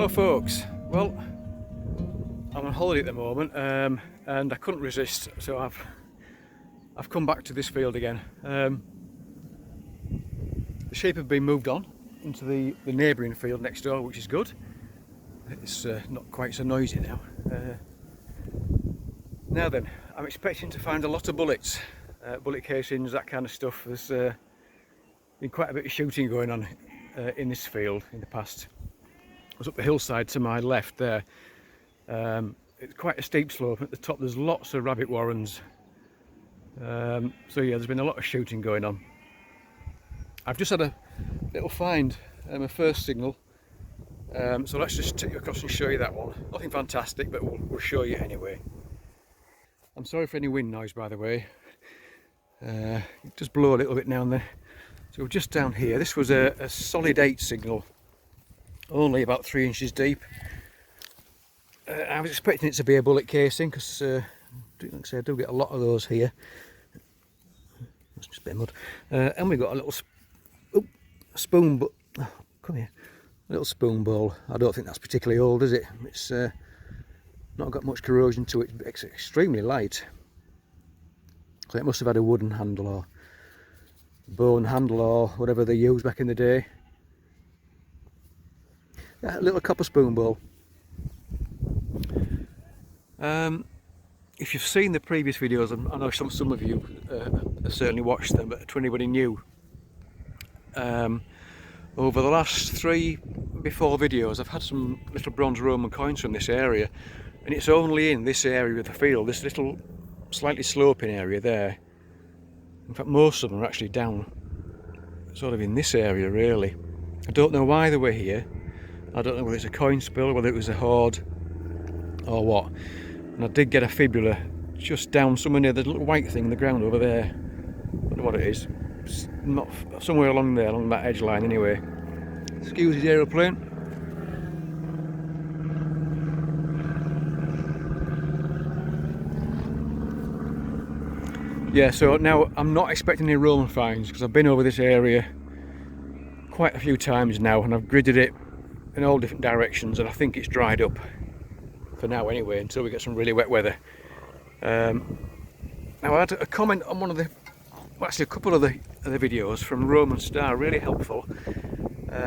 Hello folks, well I'm on holiday at the moment and I couldn't resist, so I've come back to this field again. The sheep have been moved on into the neighbouring field next door, which is good. It's not quite so noisy now. Now then, I'm expecting to find a lot of bullets, bullet casings, that kind of stuff. There's been quite a bit of shooting going on in this field in the past. I was up the hillside to my left there. It's quite a steep slope. At the top there's lots of rabbit warrens. So yeah, there's been a lot of shooting going on. I've just had a little find, my first signal. So let's just take you across and show you that one. Nothing fantastic, but we'll show you anyway. I'm sorry for any wind noise, by the way. It just blow a little bit now and then. So we're just down here. This was a solid 8 signal, only about 3 inches deep. I was expecting it to be a bullet casing because, like I say, I do get a lot of those here. That's just a bit of mud. And we've got a little spoon, but oh, come here, a little spoon bowl. I don't think that's particularly old, is it? It's not got much corrosion to it. It's extremely light, so it must have had a wooden handle or bone handle or whatever they used back in the day. Yeah, a little copper spoon bowl. If you've seen the previous videos, I know some of you have certainly watched them, but to anybody new, over the last 3 before videos I've had some little bronze Roman coins from this area, and it's only in this area of the field, this little slightly sloping area there. In fact, most of them are actually down sort of in this area really. I don't know why they were here. I don't know whether it's a coin spill, whether it was a hoard or what. And I did get a fibula just down somewhere near the little white thing in the ground over there. I don't know what it is. It's not somewhere along there, along that edge line anyway. Excuse the aeroplane. Yeah, so now I'm not expecting any Roman finds because I've been over this area quite a few times now and I've gridded it in all different directions, and I think it's dried up for now anyway, until we get some really wet weather. Now I had a comment on one of the, well, actually a couple of the videos from Roman Star, really helpful,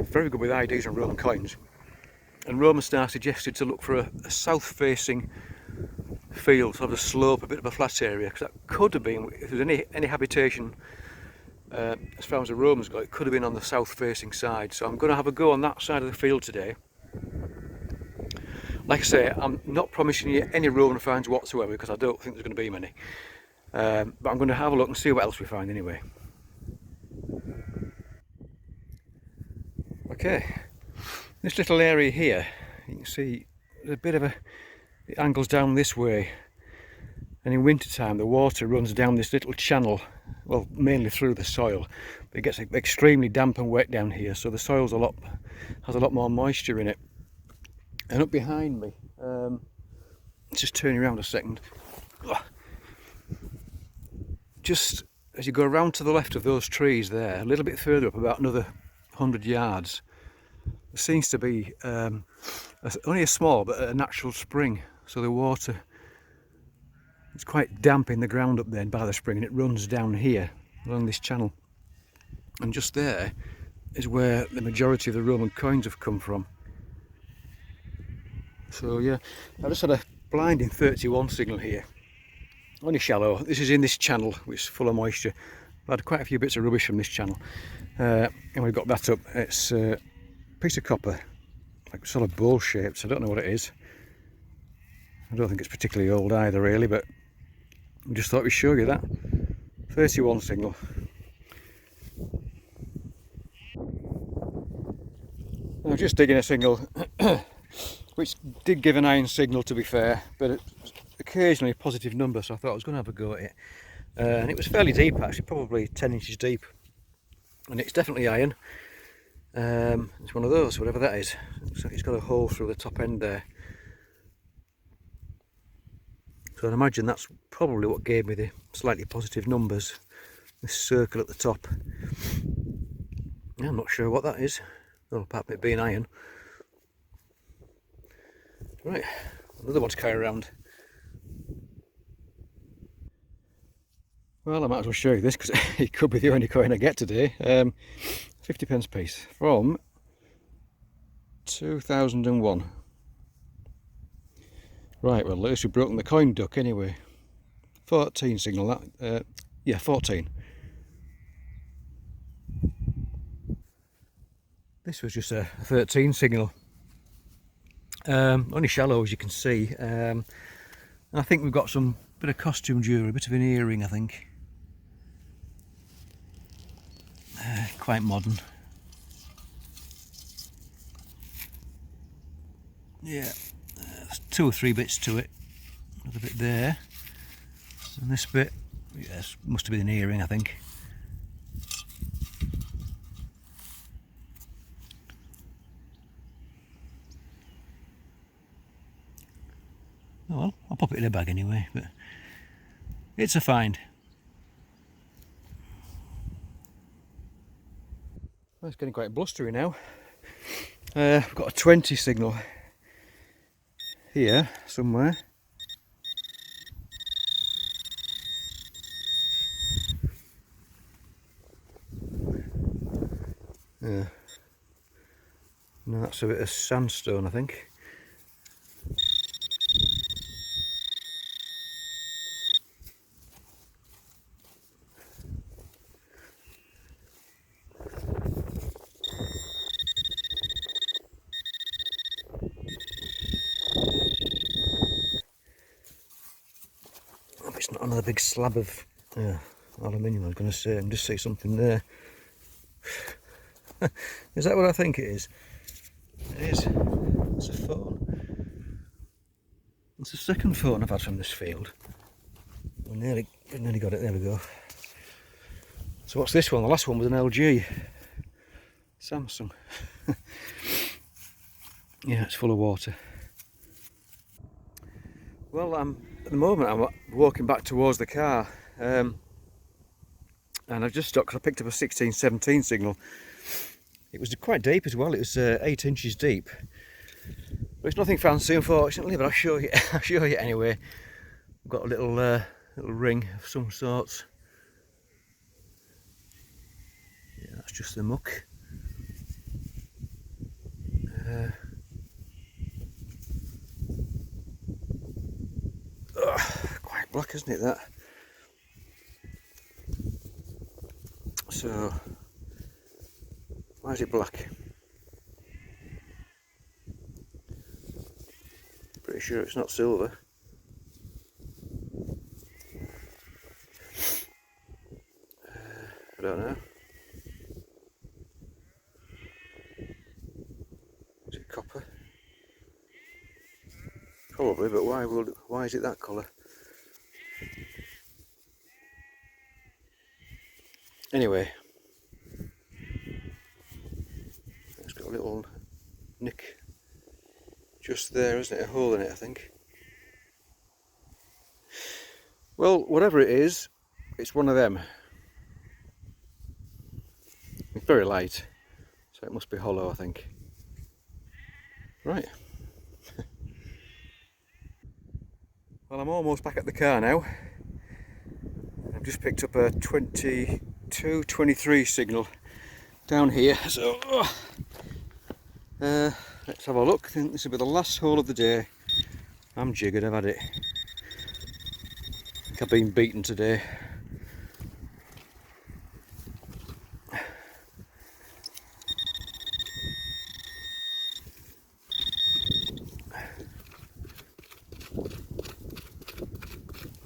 very good with IDs and Roman coins, and Roman Star suggested to look for a south facing field, sort of a slope, a bit of a flat area, because that could have been, if there's any habitation as far as the Romans go, it could have been on the south facing side. So I'm going to have a go on that side of the field today. Like I say, I'm not promising you any Roman finds whatsoever because I don't think there's going to be many, but I'm going to have a look and see what else we find anyway. Okay, this little area here, you can see there's a bit of it angles down this way, and in winter time the water runs down this little channel, well, mainly through the soil, but it gets extremely damp and wet down here, so the soil's has a lot more moisture in it. And up behind me, just turning around a second, just as you go around to the left of those trees there, a little bit further up, about another 100 yards, there seems to be only a small but a natural spring. So the water, it's quite damp in the ground up there by the spring, and it runs down here along this channel, and just there is where the majority of the Roman coins have come from. So yeah, I just had a blinding 31 signal here, only shallow. This is in this channel which is full of moisture. I've had quite a few bits of rubbish from this channel, and we've got that up. It's a piece of copper, like sort of bowl shaped, so I don't know what it is. I don't think it's particularly old either really, but I just thought we'd show you that. 31 signal. I'm just digging a signal which did give an iron signal, to be fair, but it's occasionally a positive number, so I thought I was going to have a go at it. And it was fairly deep actually, probably 10 inches deep, and it's definitely iron. It's one of those, whatever that is. Looks like it's got a hole through the top end there. So I'd imagine that's probably what gave me the slightly positive numbers, this circle at the top. I'm not sure what that is, well, apart from it being iron. Right, another one to carry around. Well, I might as well show you this because it could be the only coin I get today. 50p piece from 2001. Right, well, at least we've broken the coin duck anyway. 14 signal, that, yeah, 14. This was just a 13 signal. Only shallow, as you can see. I think we've got some bit of costume jewellery, a bit of an earring, I think. Quite modern. Yeah, there's 2 or 3 bits to it. Another bit there. And this bit, yes, must have been an earring, I think. Oh well, I'll pop it in a bag anyway, but it's a find. Well, it's getting quite blustery now. We've got a 20 signal here somewhere. Yeah. No, that's a bit of sandstone, I think. Hope it's not another big slab of aluminium. I was going to say, and just see something there. Is that what I think it is? It is. It's a phone. It's the second phone I've had from this field. We nearly got it. There we go. So what's this one? The last one was an LG. Samsung. Yeah, it's full of water. Well, at the moment I'm walking back towards the car, and I've just stopped because I picked up a 16-17 signal. It was quite deep as well. It was 8 inches deep. But it's nothing fancy, unfortunately. But I'll show you. I'll show you anyway. I've got a little ring of some sorts. Yeah, that's just the muck. Quite black, isn't it, that? So, why is it black? Pretty sure it's not silver. I don't know. Is it copper? Probably, but why is it that colour? Anyway, it's got a little nick just there, isn't it? A hole in it, I think. Well, whatever it is, it's one of them. It's very light, so it must be hollow, I think. Right. Well, I'm almost back at the car now. I've just picked up a 22-23 signal down here, so let's have a look. I think this will be the last hole of the day. I'm jiggered, I've had it. I think I've been beaten today.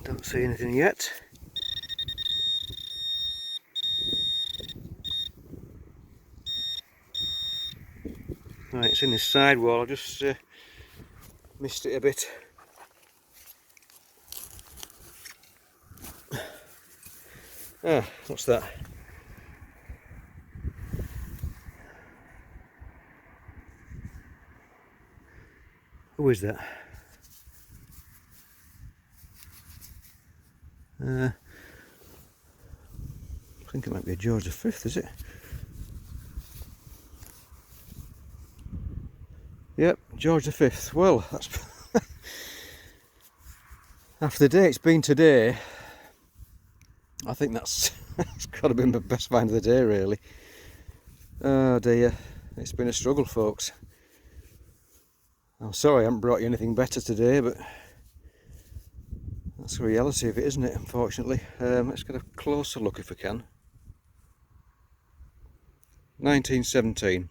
Don't see anything yet. Right, it's in this side wall. I just missed it a bit. Ah, what's that? Who is that? I think it might be a George V, is it? Yep, George V. Well, that's after the day it's been today, I think that's it's got to be my best find of the day, really. Oh dear, it's been a struggle, folks. I'm sorry I haven't brought you anything better today, but that's the reality of it, isn't it, unfortunately. Let's get a closer look if we can. 1917.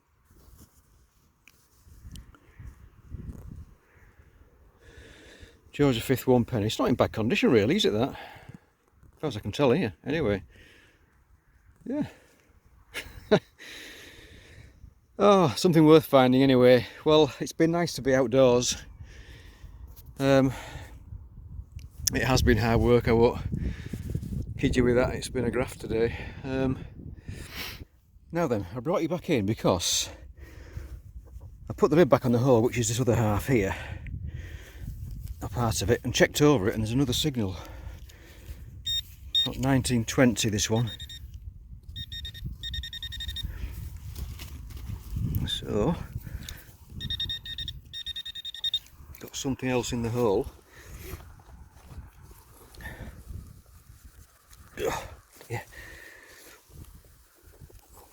George V 1 penny. It's not in bad condition really, is it, that? As far as I can tell here, anyway. Yeah. Oh, something worth finding anyway. Well, it's been nice to be outdoors. It has been hard work, I won't kid you with that. It's been a graft today. Now then, I brought you back in because I put the lid back on the hole, which is this other half here, a part of it, and checked over it, and there's another signal. 1920, this one. So, got something else in the hole. Yeah.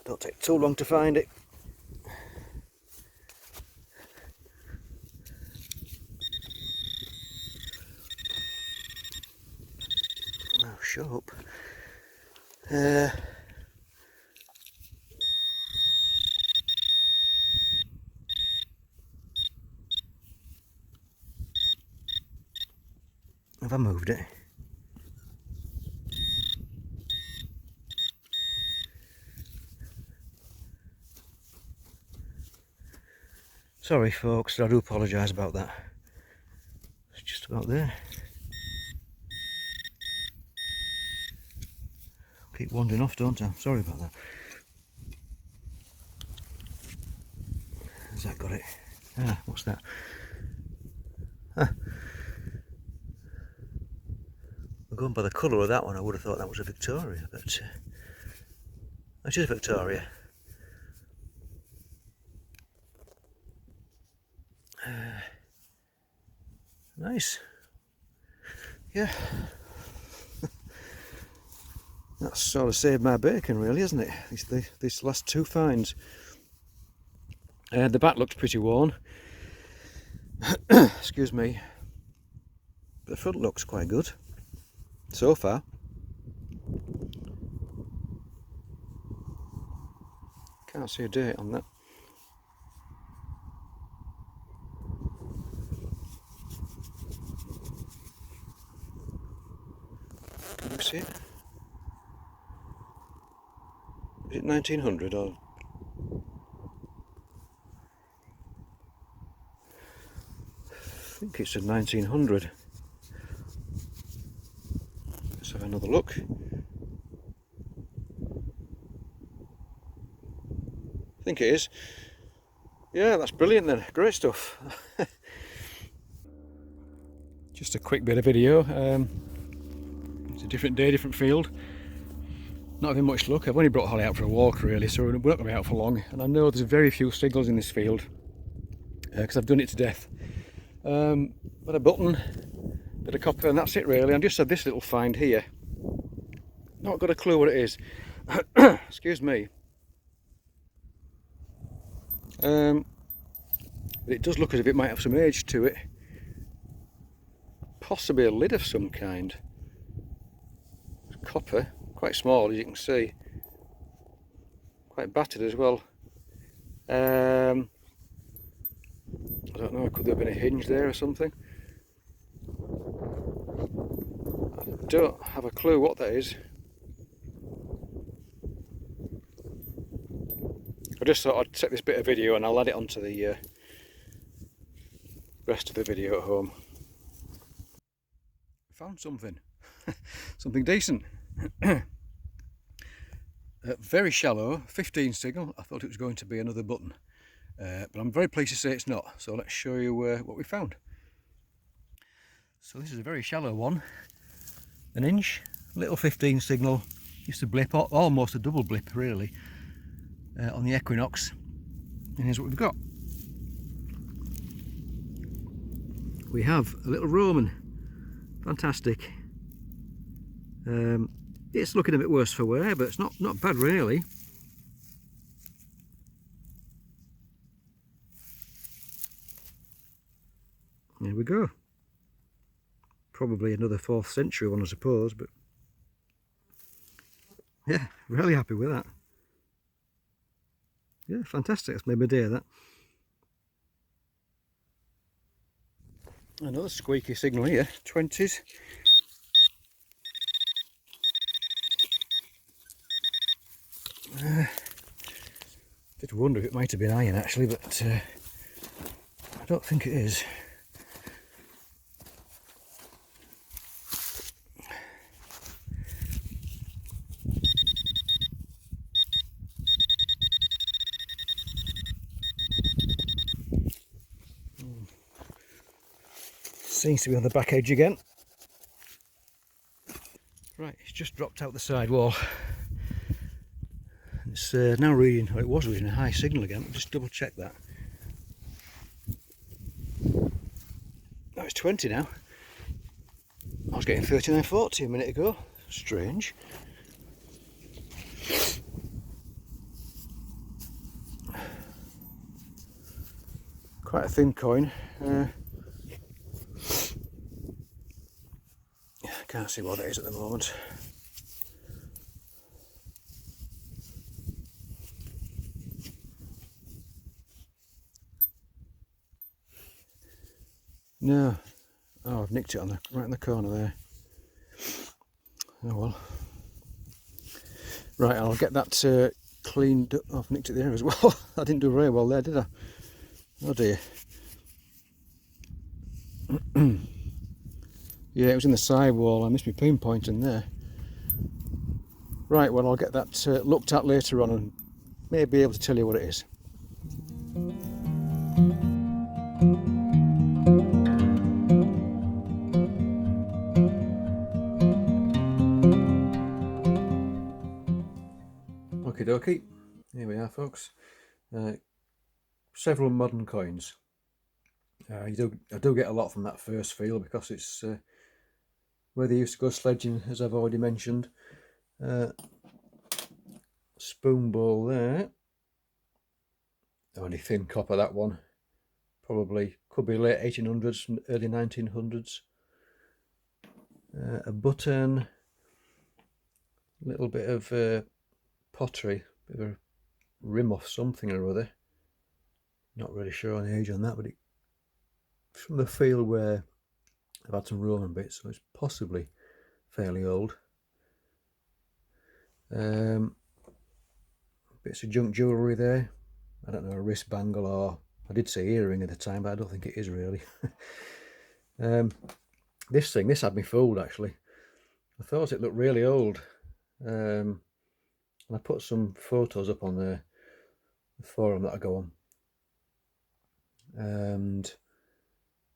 Don't take too long to find it. Oh, shut up. Have I moved it? Sorry folks, I do apologise about that. It's just about there. Keep wandering off, don't I? Sorry about that. Has that got it? Ah, what's that? Ah. We're going by the colour of that one. I would have thought that was a Victoria, but it is a Victoria. Nice. Yeah. That's sort of saved my bacon, really, hasn't it? These last two finds. The back looks pretty worn. Excuse me. The front looks quite good so far. Can't see a date on that. Can you see it? Is it 1900 or? I think it's a 1900. Let's have another look. I think it is. Yeah, that's brilliant then. Great stuff. Just a quick bit of video. It's a different day, different field. Not having much luck. I've only brought Holly out for a walk really, so we're not going to be out for long. And I know there's very few signals in this field because I've done it to death. But a button, bit of copper, and that's it really. I just had this little find here. Not got a clue what it is. Excuse me. But it does look as if it might have some age to it. Possibly a lid of some kind. Copper, quite small as you can see. Quite battered as well. I don't know, could there have been a hinge there or something? I don't have a clue what that is. I just thought I'd take this bit of video and I'll add it onto the rest of the video at home. Found something. Something decent. Very shallow, 15 signal. I thought it was going to be another button. But I'm very pleased to say it's not. So let's show you what we found. So this is a very shallow one. An inch, little 15 signal. Just a blip, almost a double blip really, on the Equinox. And here's what we've got. we have a little Roman. Fantastic. It's looking a bit worse for wear, but it's not bad really. There we go. Probably another 4th century one, I suppose, but yeah, really happy with that. Yeah, fantastic. That's made my day, that. Another squeaky signal here, 20s. Did wonder if it might have been iron actually, but I don't think it is. Seems to be on the back edge again. Right, it's just dropped out the side wall. It's now reading, or it was reading a high signal again. I'll just double check that. No, it's 20 now. I was getting 39.40 a minute ago. Strange. Quite a thin coin. Can't see what it is at the moment. No. Oh, I've nicked it on right in the corner there. Oh well. Right, I'll get that cleaned up. Oh, I've nicked it there as well. I didn't do very well there, did I? Oh dear. Yeah, it was in the side wall. I missed my pinpointing there. Right, well, I'll get that looked at later on and may be able to tell you what it is. Okie dokie, here we are, folks. Several modern coins. I do get a lot from that first field because it's where they used to go sledging, as I've already mentioned. Spoon bowl there. Only thin copper, that one. Probably could be late 1800s, early 1900s. A button, a little bit of pottery, bit of a rim off something or other. Not really sure on the age on that, but it's from the field where I've had some Roman bits, so it's possibly fairly old. Bits of junk jewellery there. I don't know, a wrist bangle, or I did say earring at the time, but I don't think it is really. This had me fooled actually. I thought it looked really old. And I put some photos up on the forum that I go on. And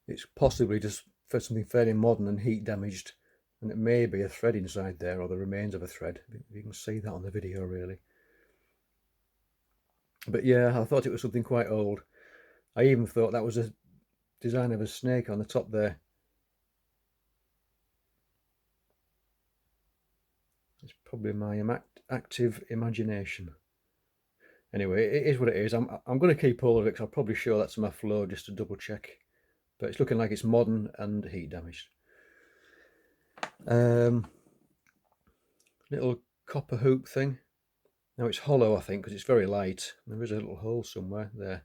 it's possibly just for something fairly modern and heat damaged. And it may be a thread inside there, or the remains of a thread. You can see that on the video really. But yeah, I thought it was something quite old. I even thought that was a design of a snake on the top there. It's probably my active imagination. Anyway, it is what it is. I'm going to keep all of it because I'll probably show that to my flow just to double check. But it's looking like it's modern and heat damaged. Little copper hoop thing. Now it's hollow, I think, because it's very light. There is a little hole somewhere there.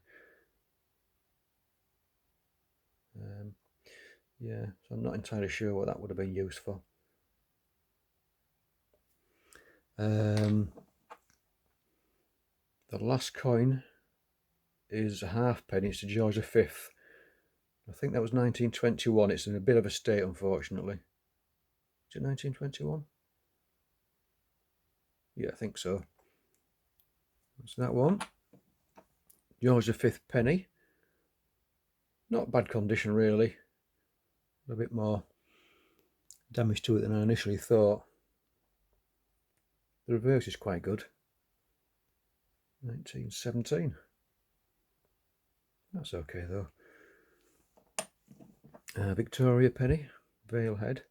Yeah, so I'm not entirely sure what that would have been used for. The last coin is a halfpenny. It's to George V. I think that was 1921. It's in a bit of a state, unfortunately. Is it 1921? Yeah, I think so. That's that one. George V penny. Not bad condition, really. A bit more damage to it than I initially thought. The reverse is quite good. 1917. That's okay though. Victoria penny, Vale head.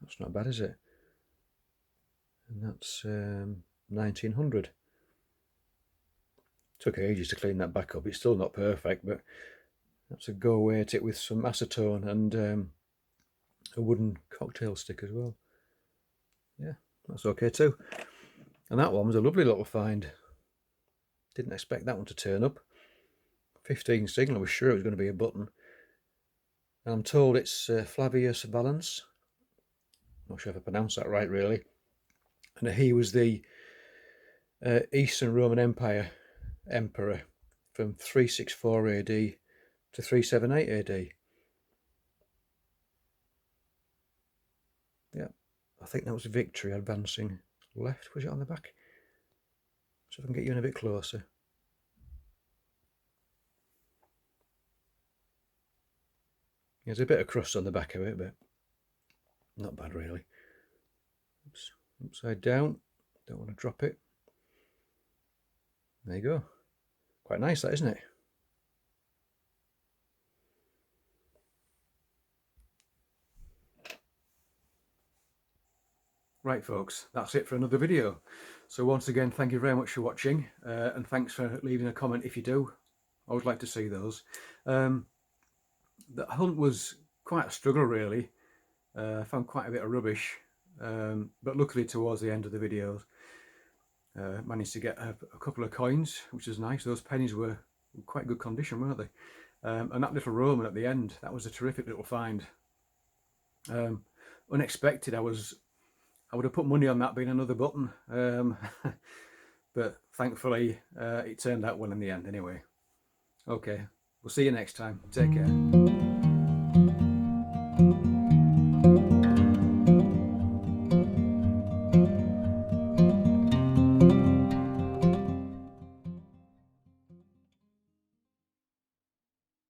That's not bad, is it? And that's 1900. Took ages to clean that back up. It's still not perfect, but that's a go away at it with some acetone and a wooden cocktail stick as well. Yeah, that's okay too. And that one was a lovely little find. Didn't expect that one to turn up. 15 signal, I was sure it was going to be a button. And I'm told it's Flavius Valens. Not sure if I pronounced that right, really. And he was the Eastern Roman Empire emperor from 364 AD to 378 AD. Yeah, I think that was Victory advancing left. Was it on the back? So if I can get you in a bit closer. There's a bit of crust on the back of it, but not bad really. Oops, upside down. Don't want to drop it. There you go. Quite nice, that, isn't it? Right, folks, that's it for another video. So once again, thank you very much for watching, and thanks for leaving a comment if you do. I would like to see those. The hunt was quite a struggle, really. I found quite a bit of rubbish, but luckily towards the end of the videos, managed to get a couple of coins, which is nice. Those pennies were in quite good condition, weren't they? And that little Roman at the end, that was a terrific little find. Unexpected. I would have put money on that being another button, but thankfully it turned out well in the end anyway. Okay, we'll see you next time. Take care.